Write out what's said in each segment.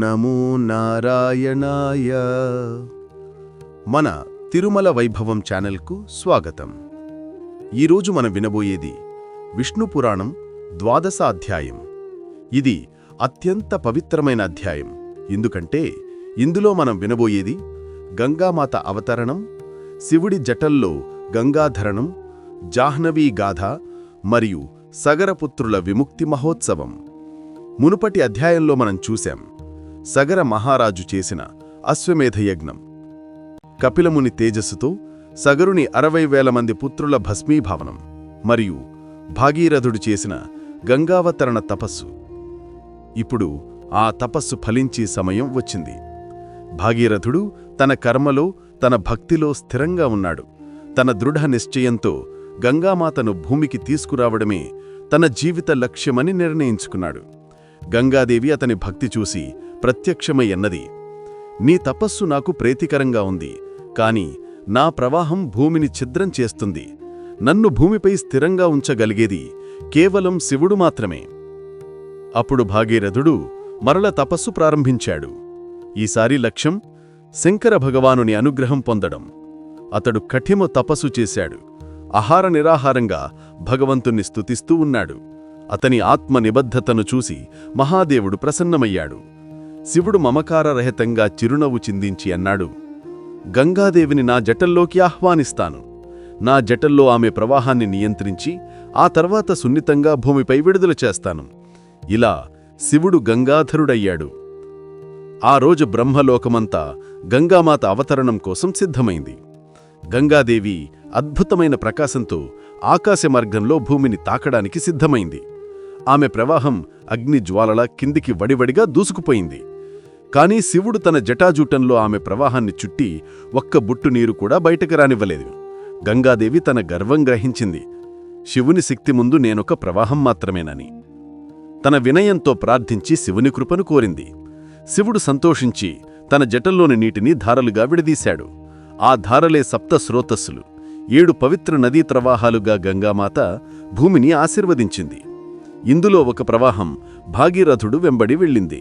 నమో నారాయణాయ. మన తిరుమల వైభవం ఛానల్కు స్వాగతం. ఈరోజు మనం వినబోయేది విష్ణు పురాణం 12వ అధ్యాయం. ఇది అత్యంత పవిత్రమైన అధ్యాయం. ఎందుకంటే ఇందులో మనం వినబోయేది గంగామాత అవతరణం, శివుడి జటల్లో గంగాధరణం, జాహ్నవీ గాథ మరియు సగరపుత్రుల విముక్తి మహోత్సవం. మునుపటి అధ్యాయంలో మనం చూశాం సగర మహారాజు చేసిన అశ్వమేధ యజ్ఞం. కపిలముని తేజస్సుతో సగరుని 60,000 మంది పుత్రుల భస్మీభావనం మరియు భాగీరథుడు చేసిన గంగావతరణ తపస్సు. ఇప్పుడు ఆ తపస్సు ఫలించే సమయం వచ్చింది. భాగీరథుడు తన కర్మలో, తన భక్తిలో స్థిరంగా ఉన్నాడు. తన దృఢ నిశ్చయంతో గంగామాతను భూమికి తీసుకురావడమే తన జీవిత లక్ష్యమని నిర్ణయించుకున్నాడు. గంగాదేవి అతని భక్తి చూసి ప్రత్యక్షమై అన్నది, నీ తపస్సు నాకు ప్రీతికరంగా ఉంది, కాని నా ప్రవాహం భూమిని ఛిద్రం చేస్తుంది. నన్ను భూమిపై స్థిరంగా ఉంచగలిగేది కేవలం శివుడు మాత్రమే. అప్పుడు భాగీరథుడు మరల తపస్సు ప్రారంభించాడు. ఈసారి లక్ష్యం శంకర భగవానుని అనుగ్రహం పొందడం. అతడు కఠిన తపస్సు చేశాడు. ఆహార నిరాహారంగా భగవంతుణ్ణి స్తుతిస్తూ ఉన్నాడు. అతని ఆత్మ నిబద్ధతను చూసి మహాదేవుడు ప్రసన్నమయ్యాడు. శివుడు మమకారరహితంగా చిరునవ్వు చిందించి అన్నాడు, గంగాదేవిని నా జటల్లోకి ఆహ్వానిస్తాను. నా జటల్లో ఆమె ప్రవాహాన్ని నియంత్రించి ఆ తర్వాత సున్నితంగా భూమిపై విడుదల చేస్తాను. ఇలా శివుడు గంగాధరుడయ్యాడు. ఆ రోజు బ్రహ్మలోకమంతా గంగామాత అవతరణం కోసం సిద్ధమైంది. గంగాదేవి అద్భుతమైన ప్రకాశంతో ఆకాశమార్గంలో భూమిని తాకడానికి సిద్ధమైంది. ఆమె ప్రవాహం అగ్నిజ్వాలలా కిందికి వడివడిగా దూసుకుపోయింది. కాని శివుడు తన జటాజూటంలో ఆమె ప్రవాహాన్ని చుట్టి ఒక్క బుట్టు నీరు కూడా బయటకు రానివ్వలేదు. గంగాదేవి తన గర్వం గ్రహించింది. శివుని శక్తి ముందు నేనొక ప్రవాహం మాత్రమేనని తన వినయంతో ప్రార్థించి శివుని కృపను కోరింది. శివుడు సంతోషించి తన జటల్లోని నీటిని ధారలుగా విడదీశాడు. ఆ ధారలే సప్త స్రోతస్సులు, 7 పవిత్ర నదీ ప్రవాహాలుగా గంగామాత భూమిని ఆశీర్వదించింది. ఇందులో ఒక ప్రవాహం భాగీరథుడు వెంబడి వెళ్ళింది.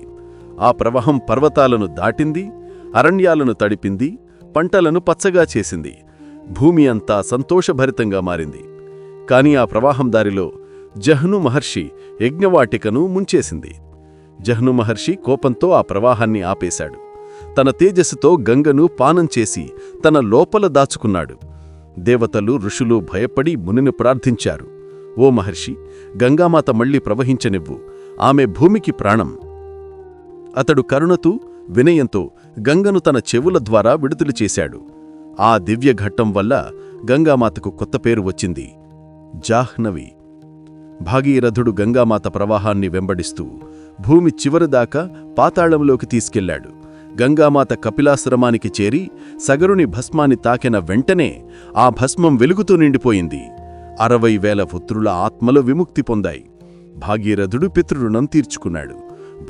ఆ ప్రవాహం పర్వతాలను దాటింది, అరణ్యాలను తడిపింది, పంటలను పచ్చగా చేసింది. భూమి అంతా సంతోషభరితంగా మారింది. కాని ఆ ప్రవాహం దారిలో జహ్ను మహర్షి యజ్ఞవాటికను ముంచేసింది. జహ్ను మహర్షి కోపంతో ఆ ప్రవాహాన్ని ఆపేశాడు. తన తేజస్సుతో గంగను పానం చేసి తన లోపల దాచుకున్నాడు. దేవతలు, ఋషులు భయపడి మునిని ప్రార్థించారు, ఓ మహర్షి, గంగామాత మళ్లీ ప్రవహించనివ్వు, ఆమె భూమికి ప్రాణం. అతడు కరుణతో, వినయంతో గంగను తన చెవుల ద్వారా విడుదల చేశాడు. ఆ దివ్యఘట్టం వల్ల గంగామాతకు కొత్త పేరు వచ్చింది, జాహ్నవి. భాగీరథుడు గంగామాత ప్రవాహాన్ని వెంబడిస్తూ భూమి చివరిదాకా పాతాళంలోకి తీసుకెళ్లాడు. గంగామాత కపిలాశ్రమానికి చేరి సగరుని భస్మాన్ని తాకిన వెంటనే ఆ భస్మం వెలుగుతో నిండిపోయింది. 60,000 పుత్రుల ఆత్మలు విముక్తి పొందాయి. భాగీరథుడు పితృరుణం తీర్చుకున్నాడు.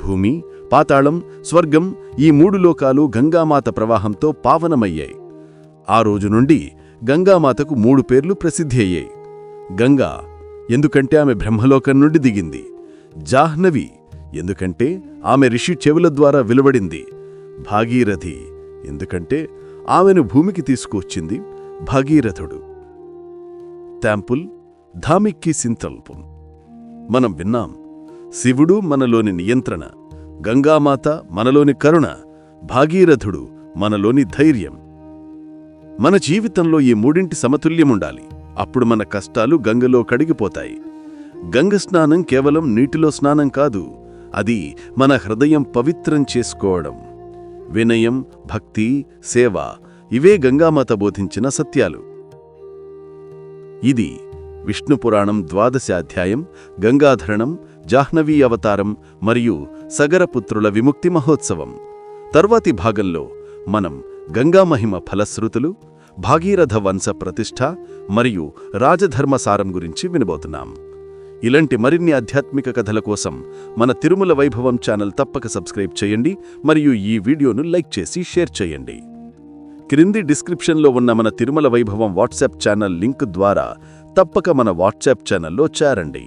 భూమి, పాతాళం, స్వర్గం, ఈ 3 లోకాలు గంగామాత ప్రవాహంతో పావనమయ్యాయి. ఆ రోజు నుండి గంగామాతకు 3 పేర్లు ప్రసిద్ధి అయ్యాయి. గంగా ఎందుకంటే ఆమె బ్రహ్మలోకం నుండి దిగింది. జాహ్నవి ఎందుకంటే ఆమె ఋషి చెవుల ద్వారా వెలువడింది. భాగీరథి ఎందుకంటే ఆమెను భూమికి తీసుకువచ్చింది భాగీరథుడు. తాంపుల్ ధామిక్కి సింతల్పం. మనం విన్నాం, శివుడు మనలోని నియంత్రణ, గంగామాత మనలోని కరుణ, భాగీరథుడు మనలోని ధైర్యం. మన జీవితంలో ఈ 3 సమతుల్యముండాలి. అప్పుడు మన కష్టాలు గంగలో కడిగిపోతాయి. గంగ స్నానం కేవలం నీటిలో స్నానం కాదు, అది మన హృదయం పవిత్రం చేసుకోవడం. వినయం, భక్తి, సేవ, ఇవే గంగామాత బోధించిన సత్యాలు. ఇది విష్ణుపురాణం 12వ అధ్యాయం, గంగాధరణం, జాహ్నవీ అవతారం మరియు సగరపుత్రుల విముక్తి మహోత్సవం. తర్వాతి భాగంలో మనం గంగామహిమ ఫలశ్రుతులు, భాగీరథ వంశ ప్రతిష్ఠ మరియు రాజధర్మసారం గురించి వినబోతున్నాం. ఇలాంటి మరిన్ని ఆధ్యాత్మిక కథల కోసం మన తిరుమల వైభవం ఛానల్ తప్పక సబ్స్క్రైబ్ చేయండి మరియు ఈ వీడియోను లైక్ చేసి షేర్ చేయండి. క్రింది డిస్క్రిప్షన్లో ఉన్న మన తిరుమల వైభవం వాట్సాప్ ఛానల్ లింక్ ద్వారా తప్పక మన వాట్సాప్ ఛానల్లో చేరండి.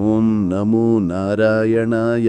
ఓం నమో నారాయణాయ.